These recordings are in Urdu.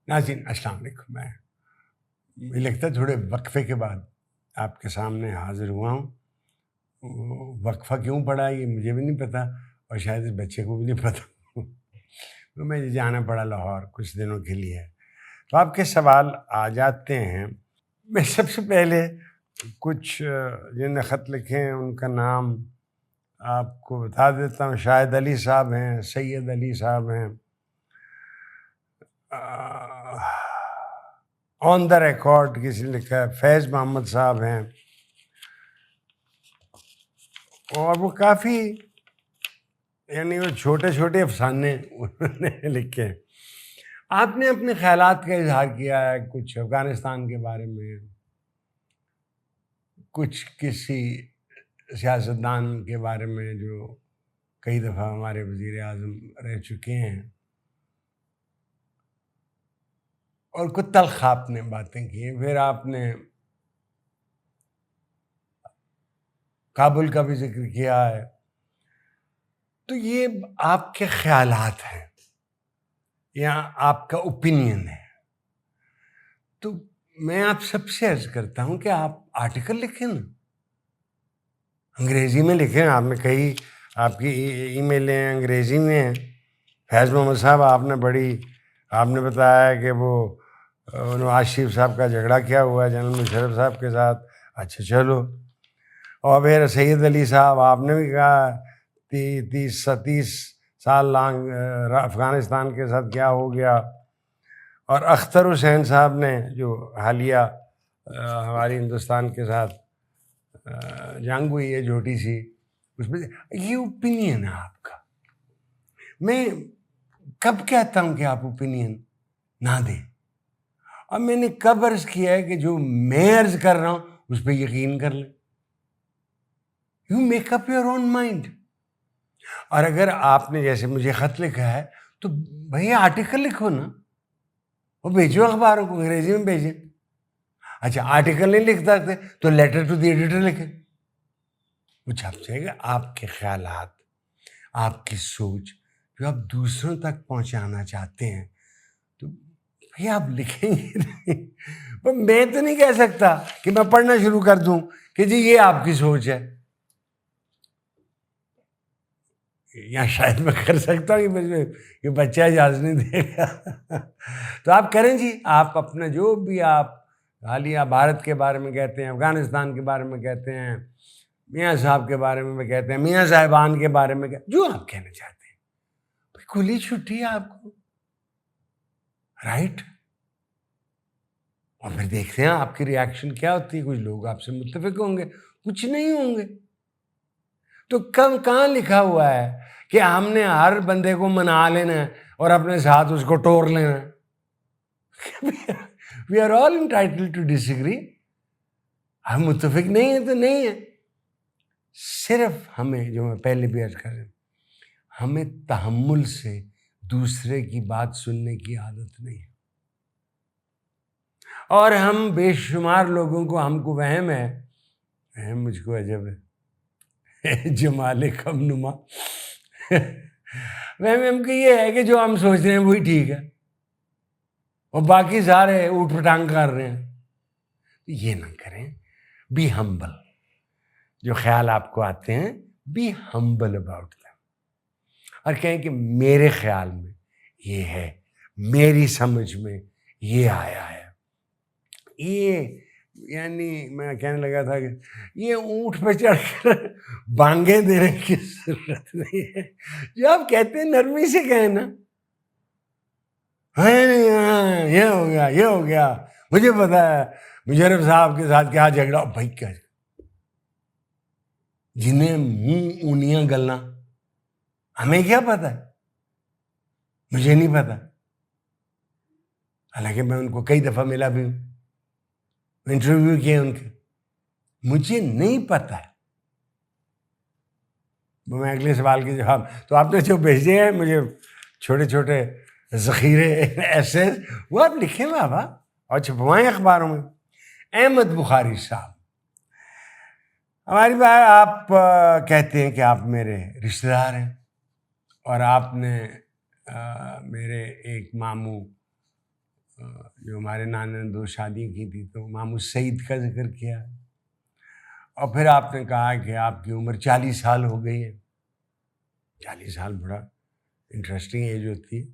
ناظرین السلام علیکم. میں مجھے لگتا ہے تھوڑے وقفے کے بعد آپ کے سامنے حاضر ہوا ہوں. وقفہ کیوں پڑا یہ مجھے بھی نہیں پتہ اور شاید اس بچے کو بھی نہیں پتہ. تو مجھے جانا پڑا لاہور کچھ دنوں کے لیے. تو آپ کے سوال آ جاتے ہیں. میں سب سے پہلے کچھ جن نے خط لکھے ہیں ان کا نام آپ کو بتا دیتا ہوں. شاہد علی صاحب ہیں, سید علی صاحب ہیں, آن دا ریکارڈ کسی نے لکھا ہے, فیض محمد صاحب ہیں, اور وہ کافی یعنی وہ چھوٹے چھوٹے افسانے انہوں نے لکھے ہیں. آپ نے اپنے خیالات کا اظہار کیا ہے, کچھ افغانستان کے بارے میں, کچھ کسی سیاستدان کے بارے میں جو کئی دفعہ ہمارے وزیر اعظم رہ چکے ہیں, اور کچھ تلخ آپ نے باتیں کی. پھر آپ نے کابل کا بھی ذکر کیا ہے. تو یہ آپ کے خیالات ہیں یا آپ کا اوپینین ہے. تو میں آپ سب سے عرض کرتا ہوں کہ آپ آرٹیکل لکھیں نا, انگریزی میں لکھیں. آپ نے کئی آپ کی ای میلیں انگریزی میں ہیں. فیض محمد صاحب آپ نے بتایا کہ وہ نواز شریف صاحب کا جھگڑا کیا ہوا ہے جنرل مشرف صاحب کے ساتھ. اچھا چلو. اور پھر سید علی صاحب آپ نے بھی کہا 30 سال لانگ افغانستان کے ساتھ کیا ہو گیا. اور اختر حسین صاحب نے جو حالیہ ہماری ہندوستان کے ساتھ جنگ ہوئی ہے چھوٹی سی, اس میں یہ اوپینین ہے آپ کا. میں کب کہتا ہوں کہ آپ اوپینین نہ دیں, اور میں نے کب عرض کیا ہے کہ جو میں عرض کر رہا ہوں اس پہ یقین کر لیں. You make up your own mind. اور اگر آپ نے جیسے مجھے خط لکھا ہے تو بھئی آرٹیکل لکھو نا, وہ بھیجو اخباروں کو, انگریزی میں بھیجیں. اچھا آرٹیکل نہیں لکھ سکتے تو لیٹر ٹو دی ایڈیٹر لکھیں. وہ چھپ جائے گا. آپ کے خیالات, آپ کی سوچ جو آپ دوسروں تک پہنچانا چاہتے ہیں تو بھئی آپ لکھیں گے نہیں. میں تو نہیں کہہ سکتا کہ میں پڑھنا شروع کر دوں کہ جی یہ آپ کی سوچ ہے, یا شاید میں کر سکتا ہوں کہ بچہ اجازت نہیں دے گا. تو آپ کریں جی. آپ اپنا جو بھی آپ حالیہ بھارت کے بارے میں کہتے ہیں, افغانستان کے بارے میں کہتے ہیں, میاں صاحب کے بارے میں کہتے ہیں, میاں صاحبان کے بارے میں جو آپ کہنا چاہتے ہیں, کھلی چھٹی ہے آپ کو, رائٹ. اور پھر دیکھتے ہیں آپ کی ریاکشن کیا ہوتی ہے. کچھ لوگ آپ سے متفق ہوں گے, کچھ نہیں ہوں گے. تو کہاں لکھا ہوا ہے کہ ہم نے ہر بندے کو منا لینا ہے اور اپنے ساتھ اس کو ٹور لینا ہے؟ We are all entitled to disagree. ہم متفق نہیں ہیں تو نہیں ہیں. صرف ہمیں, جو میں پہلے بھی عرض کر رہا ہوں, ہمیں تحمل سے دوسرے کی بات سننے کی عادت نہیں ہے. اور ہم بے شمار لوگوں کو, ہم کو وہم ہے, مجھ کو عجب ہے جمال کم نما, وہم کہ یہ ہے کہ جو ہم سوچ رہے ہیں وہی ٹھیک ہے اور باقی سارے اوٹ پٹانگ کر رہے ہیں. یہ نہ کریں. Be humble. جو خیال آپ کو آتے ہیں بی ہمبل اباؤٹ دیم, اور کہیں کہ میرے خیال میں یہ ہے, میری سمجھ میں یہ آیا ہے. یہ یعنی میں کہنے لگا تھا کہ یہ اونٹ پہ چڑھ کر بانگیں دینے کی ضرورت نہیں ہے. جو آپ کہتے ہیں نرمی سے کہیں نا, یہ ہو گیا, یہ ہو گیا, مجھے پتا ہے مشرف صاحب کے ساتھ کیا جھگڑا. بھائی کیا جنہیں منہ اونیاں گلنا, ہمیں کیا پتا ہے؟ مجھے نہیں پتا, حالانکہ میں ان کو کئی دفعہ ملا بھی ہوں, انٹرویو کیے ان کے. مجھے نہیں پتا ہے. میں اگلے سوال کے جواب, تو آپ نے جو بھیجے ہیں مجھے چھوٹے چھوٹے ذخیرے ایسے, وہ آپ لکھیں بابا اور چھپوائیں اخباروں میں. احمد بخاری صاحب, ہماری بات, آپ کہتے ہیں کہ آپ میرے رشتہ دار ہیں, اور آپ نے میرے ایک ماموں جو ہمارے نانا نے 2 شادیاں کی تھی تو مامو سعید کا ذکر کیا، اور پھر آپ نے کہا کہ آپ کی عمر 40 سال ہو گئی ہے. 40 سال بڑا انٹرسٹنگ ایج ہوتی ہے.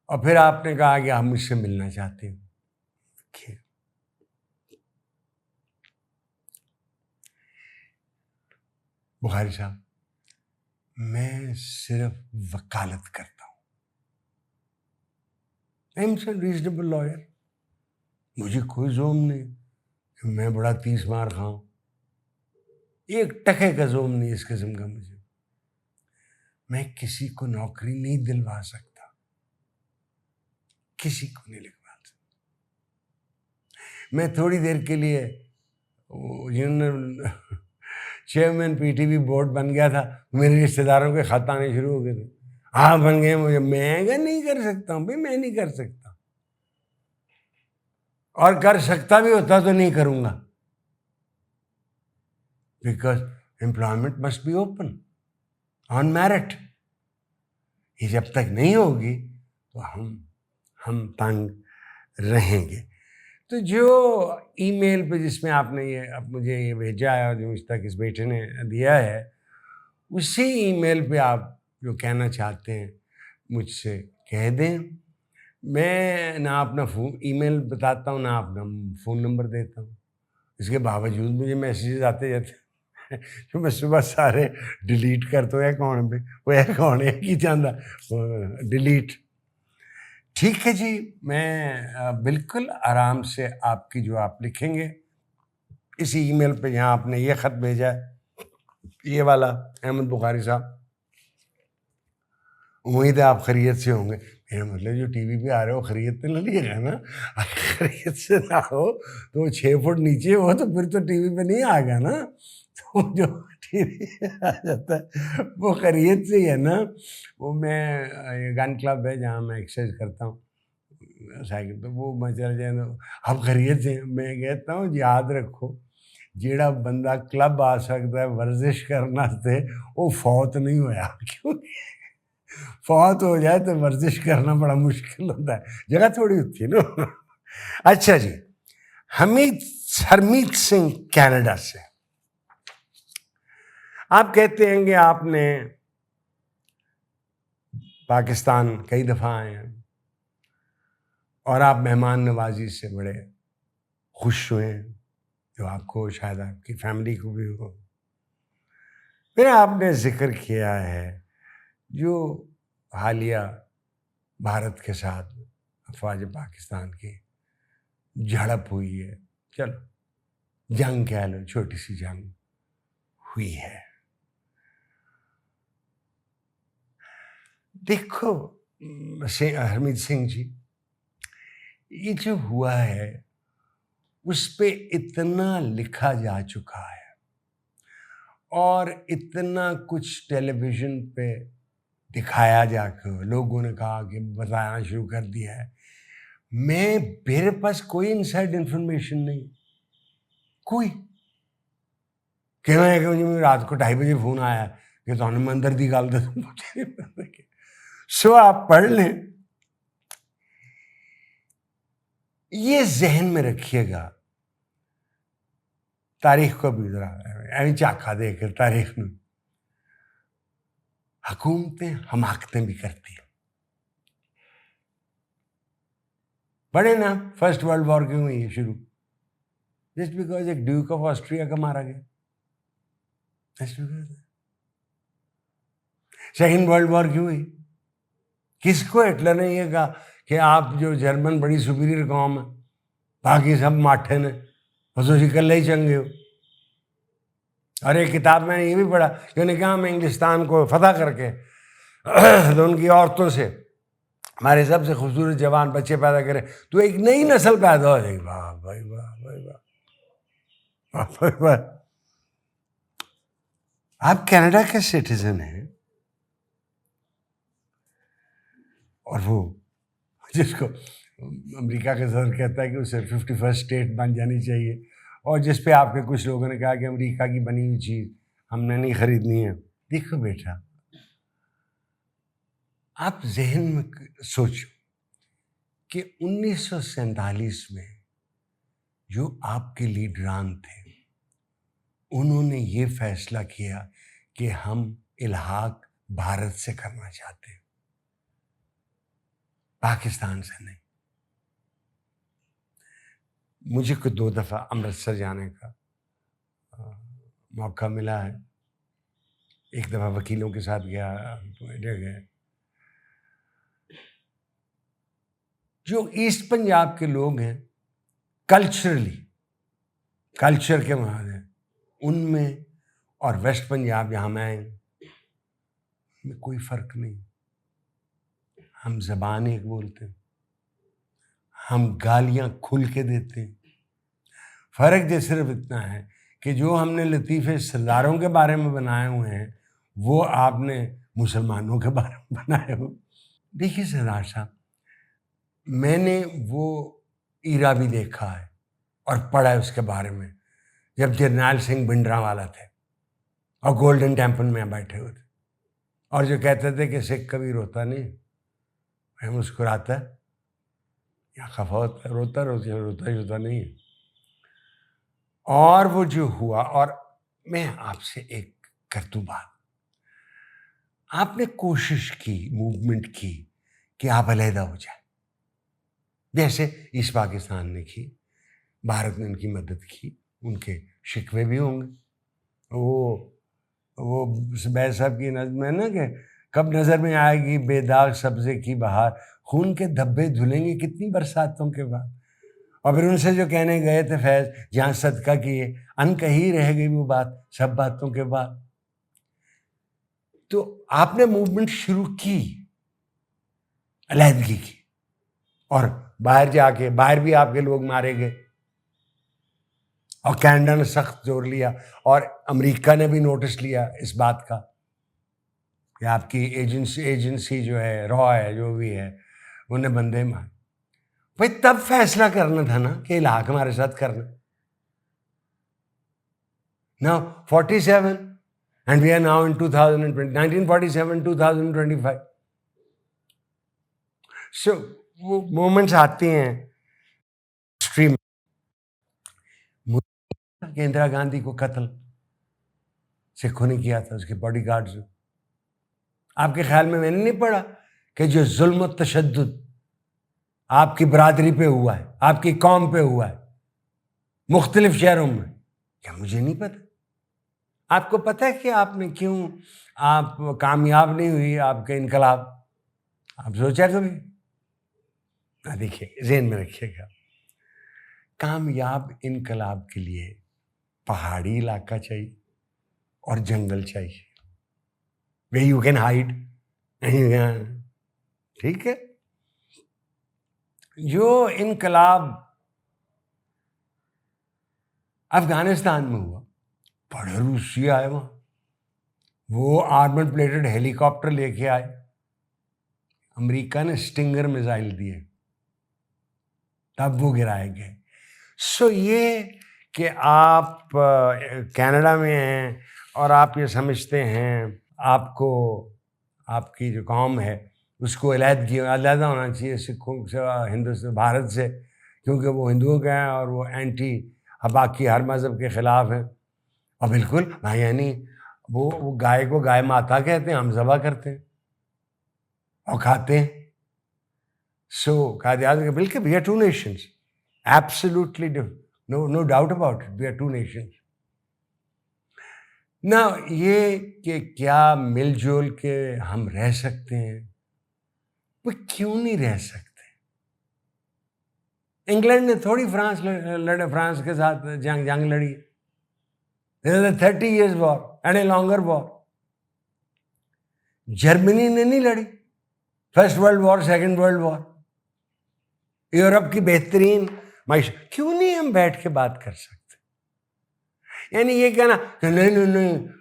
اور پھر آپ نے کہا کہ آپ مجھ سے ملنا چاہتے ہیں. بخاری صاحب، میں صرف وکالت کرتا ہوں. I am so reasonable lawyer. مجھے کوئی زوم نہیں کہ میں بڑا 30 مار کھاؤں. ایک ٹکے کا زوم نہیں اس قسم کا مجھے. میں کسی کو نوکری نہیں دلوا سکتا، کسی کو نہیں لگوا سکتا. میں تھوڑی دیر کے لیے chairman P T V board بن گیا تھا، میرے رشتے داروں کے خط آنے شروع ہو گئے تھے. ہاں بن گئے مجھے. میں نہیں کر سکتا ہوں بھائی، میں نہیں کر سکتا، اور کر سکتا بھی ہوتا تو نہیں کروں گا. Because employment must be open on merit. یہ جب تک نہیں ہوگی تو ہم تنگ رہیں گے. تو جو ای میل پہ جس میں آپ نے اب مجھے یہ بھیجا ہے اور جو مجھ تک اس بیٹے نے دیا ہے، اسی ای میل پہ آپ جو کہنا چاہتے ہیں مجھ سے کہہ دیں. میں نہ اپنا ای میل بتاتا ہوں، نہ اپنا فون نمبر دیتا ہوں. اس کے باوجود مجھے میسیجز آتے جاتے ہیں جو میں صبح سارے ڈیلیٹ کرتا ہوں. اکاؤنٹ پہ وہ اکاؤنٹ ایک ہی چاہتا ڈیلیٹ. ٹھیک ہے جی، میں بالکل آرام سے آپ کی جو آپ لکھیں گے اسی ای میل پہ جہاں آپ نے یہ خط بھیجا ہے، یہ والا احمد بخاری صاحب، امید ہے آپ خیریت سے ہوں گے. میرا مطلب جو ٹی وی پہ آ رہے ہو خیریت تو نہ لیے گا نا. خیریت سے نہ ہو تو 6 فٹ نیچے ہو تو پھر تو ٹی وی پہ نہیں آئے گا نا. تو جو ٹی وی پہ آ جاتا ہے وہ خیریت سے ہی ہے نا. وہ میں گن کلب ہے جہاں میں ایکسرسائز کرتا ہوں سائیکل، تو وہ میں چل جائیں تو اب خیریت سے. میں کہتا ہوں یاد رکھو جیڑا بندہ کلب آ سکتا ہے ورزش کرنا سے وہ فوت نہیں ہویا، کیونکہ فوت ہو جائے تو ورزش کرنا بڑا مشکل ہوتا ہے، جگہ تھوڑی ہوتی ہے نا. اچھا جی، ہرمیت سنگھ کینیڈا سے آپ کہتے ہیں کہ آپ نے پاکستان کئی دفعہ آئے ہیں اور آپ مہمان نوازی سے بڑے خوش ہوئے ہیں، جو آپ کو شاید آپ کی فیملی کو بھی ہو. پھر آپ نے ذکر کیا ہے جو حالیہ بھارت کے ساتھ افواج پاکستان کی جھڑپ ہوئی ہے، چلو جنگ کہہ لو، چھوٹی سی جنگ ہوئی ہے. دیکھو ہرمیت سنگھ جی، یہ جو ہوا ہے اس پہ اتنا لکھا جا چکا ہے اور اتنا کچھ ٹیلی ویژن پہ دکھایا جا کے لوگوں نے کہا کہ بتانا شروع کر دیا ہے. میرے پاس کوئی انسائڈ انفارمیشن نہیں، کوئی کہ مجھے رات کو 2:30 بجے فون آیا کہ تو میں اندر دی گل سو آپ پڑھ لیں. یہ ذہن میں رکھیے گا، تاریخ کو بھی ذرا ایویں چاکھا دے کر تاریخ میں حکومتیں حماقتیں بھی کرتی ہیں. پڑھے نا فرسٹ ورلڈ وار کیوں ہوئی ہے شروع؟ جسٹ بیکاز ایک ڈیوک آف آسٹریا کا مارا گیا. سیکنڈ ورلڈ وار کیوں ہوئی؟ کس کو ہٹلر نے یہ کہا کہ آپ جو جرمن بڑی سپیریئر قوم ہے، باقی سب ماٹھے نے، بس اسی کلے ہی چنگے ہو. اور ایک کتاب میں نے یہ بھی پڑھا کہ انہوں نے کہا ہم انگلستان کو فتح کر کے تو ان کی عورتوں سے ہمارے سب سے خوبصورت جوان بچے پیدا کرے تو ایک نئی نسل پیدا ہو جائے گی. واہ بھائی واہ بھائی واہ، واہ بھائی واہ. آپ کینیڈا کے سٹیزن ہیں اور وہ جس کو امریکہ کا صدر کہتا ہے کہ اسے 51 اسٹیٹ بن جانی چاہیے، اور جس پہ آپ کے کچھ لوگوں نے کہا کہ امریکہ کی بنی ہوئی چیز ہم نے نہیں خریدنی ہے. دیکھو بیٹا، آپ ذہن میں سوچو کہ 1947 میں جو آپ کے لیڈران تھے انہوں نے یہ فیصلہ کیا کہ ہم الحاق بھارت سے کرنا چاہتے ہیں، پاکستان سے نہیں۔ مجھے کو 2 دفعہ امرتسر جانے کا موقع ملا ہے، ایک دفعہ وکیلوں کے ساتھ گیا، گئے۔ جو ایسٹ پنجاب کے لوگ ہیں کلچرلی، کلچر کے معاملے ہیں، ان میں اور ویسٹ پنجاب جہاں میں کوئی فرق نہیں۔ ہم زبان ایک بولتے ہیں، ہم گالیاں کھل کے دیتے ہیں۔ فرق جو صرف اتنا ہے کہ جو ہم نے لطیفے سرداروں کے بارے میں بنائے ہوئے ہیں وہ آپ نے مسلمانوں کے بارے میں بنائے ہوئے۔ دیکھیے سردار صاحب، میں نے وہ ایرا بھی دیکھا ہے اور پڑھا ہے اس کے بارے میں، جب جرنیل سنگھ بھنڈرانوالا تھے اور گولڈن ٹیمپل میں بیٹھے ہوئے تھے اور جو کہتے تھے کہ سکھ کبھی روتا نہیں، مسکراتا ہے یا خفا ہوتا ہے، روتا نہیں ہے۔ اور وہ جو ہوا، اور میں آپ سے ایک کرتوں بات، آپ نے کوشش کی، موومنٹ کی کہ آپ علیحدہ ہو جائیں، جیسے ایسٹ پاکستان نے کی، بھارت نے ان کی مدد کی، ان کے شکوے بھی ہوں گے۔ وہ زبیر صاحب کی نظم ہے نا کہ کب نظر میں آئے گی بے داغ سبزے کی بہار، خون کے دھبے دھلیں گے کتنی برساتوں کے بعد۔ اور پھر ان سے جو کہنے گئے تھے فیض جہاں صدقہ کیے، ان کہیں رہ گئی وہ بات سب باتوں کے بعد۔ تو آپ نے موومنٹ شروع کی علیحدگی کی، اور باہر جا کے باہر بھی آپ کے لوگ مارے گئے، اور کینیڈا نے سخت زور لیا، اور امریکہ نے بھی نوٹس لیا اس بات کا کہ آپ کی ایجنسی جو ہے، را ہے، جو بھی ہے، انہیں بندے مارے۔ بھائی تب فیصلہ کرنا تھا نا کہ الحاق ہمارے ساتھ کرنا۔ Now 47 and we are now in 2020, 1947, 2025. So وہ مومنٹس آتے ہیں ہسٹری میں کہ اندرا گاندھی کو قتل سکھوں نے کیا تھا، اس کے باڈی گارڈز نے۔ آپ کے خیال میں نے نہیں پڑھا کہ جو ظلم و تشدد آپ کی برادری پہ ہوا ہے، آپ کی قوم پہ ہوا ہے مختلف شہروں میں، کیا مجھے نہیں پتا؟ آپ کو پتہ ہے کہ آپ نے کیوں آپ کامیاب نہیں ہوئی آپ کا انقلاب؟ آپ سوچا کبھی؟ دیکھیے ذہن میں رکھیے گا، کامیاب انقلاب کے لیے پہاڑی علاقہ چاہیے اور جنگل چاہیے، where you can hide. ٹھیک ہے؟ جو انقلاب افغانستان میں ہوا، بڑے روسی آئے وہاں، وہ آرمڈ پلیٹڈ ہیلی کاپٹر لے کے آئے، امریکہ نے سٹنگر میزائل دیے، تب وہ گرائے گئے۔ سو یہ کہ آپ کینیڈا میں ہیں اور آپ یہ سمجھتے ہیں آپ کو آپ کی جو قوم ہے اس کو علیحدہ ہونا چاہیے سکھوں سے، ہندوستان بھارت سے، کیونکہ وہ ہندوؤں کے ہیں اور وہ اینٹی باقی ہر مذہب کے خلاف ہیں۔ اور بالکل بھائی، یعنی وہ گائے کو گائے ماتا کہتے ہیں، ہم ذبح کرتے ہیں اور کھاتے ہیں۔ سو بالکل we are two nations, absolutely no doubt about it, we are two nations. نہ یہ کہ کیا مل جل کے ہم رہ سکتے ہیں؟ وہ کیوں نہیں رہ سکتے؟ انگلینڈ نے تھوڑی فرانس کے ساتھ جنگ لڑی، 30 years war and a longer war. Germany نے نہیں لڑی، first world war, second world war, Europe کی بہترین معیشت، کیوں نہیں ہم بیٹھ کے بات کر سکتے؟ یعنی یہ کہنا کہ نہیں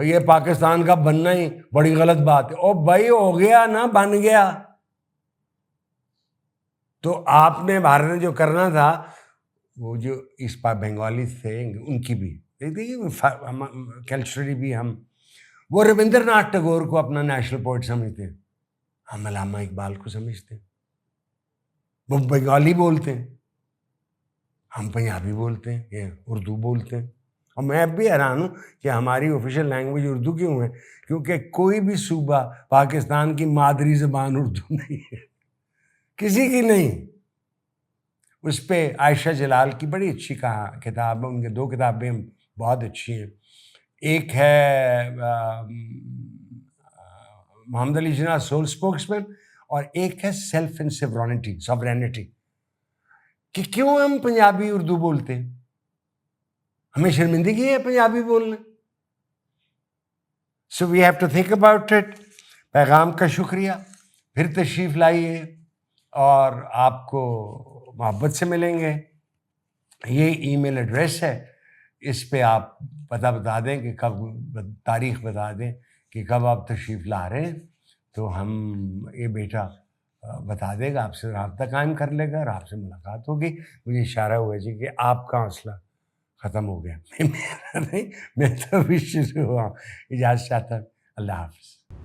یہ پاکستان کا بننا ہی بڑی غلط بات ہے۔ او بھائی ہو گیا نا، بن گیا تو آپ نے بھارت نے جو کرنا تھا، وہ جو اس پا بنگالی تھے ان کی بھی کلچرلی بھی ہم وہ ربندر ناتھ ٹیگور کو اپنا نیشنل پوئٹ سمجھتے ہیں، ہم علامہ اقبال کو سمجھتے ہیں۔ وہ بنگالی بولتے ہیں، ہم پنجابی بولتے ہیں، یہ اردو بولتے ہیں. اور میں اب بھی حیران ہوں کہ ہماری آفیشیل لینگویج اردو کیوں ہے، کیونکہ کوئی بھی صوبہ پاکستان کی مادری زبان اردو نہیں ہے، کسی کی نہیں. اس پہ عائشہ جلال کی بڑی اچھی کتاب ہے، ان کے 2 کتابیں بہت اچھی ہیں. ایک ہے محمد علی جناح سول اسپوکس مین، اور ایک ہے سیلف اینڈ سورینٹی، کہ کیوں ہم پنجابی اردو بولتے ہیں، ہمیں شرمندگی ہے پنجابی بولنے. So we have to think about it. پیغام کا شکریہ، پھر تشریف لائیے اور آپ کو محبت سے ملیں گے. یہ ای میل ایڈریس ہے، اس پہ آپ پتہ بتا دیں کہ کب، تاریخ بتا دیں کہ کب آپ تشریف لا رہے ہیں، تو ہم، یہ بیٹا بتا دے گا، آپ سے رابطہ قائم کر لے گا اور آپ سے ملاقات ہوگی. مجھے اشارہ ہوا جی کہ آپ کا حوصلہ ختم ہو گیا. میرا نہیں، میں تو ابھی شروع ہوا. اجازت چاہتا ہوں. اللہ حافظ.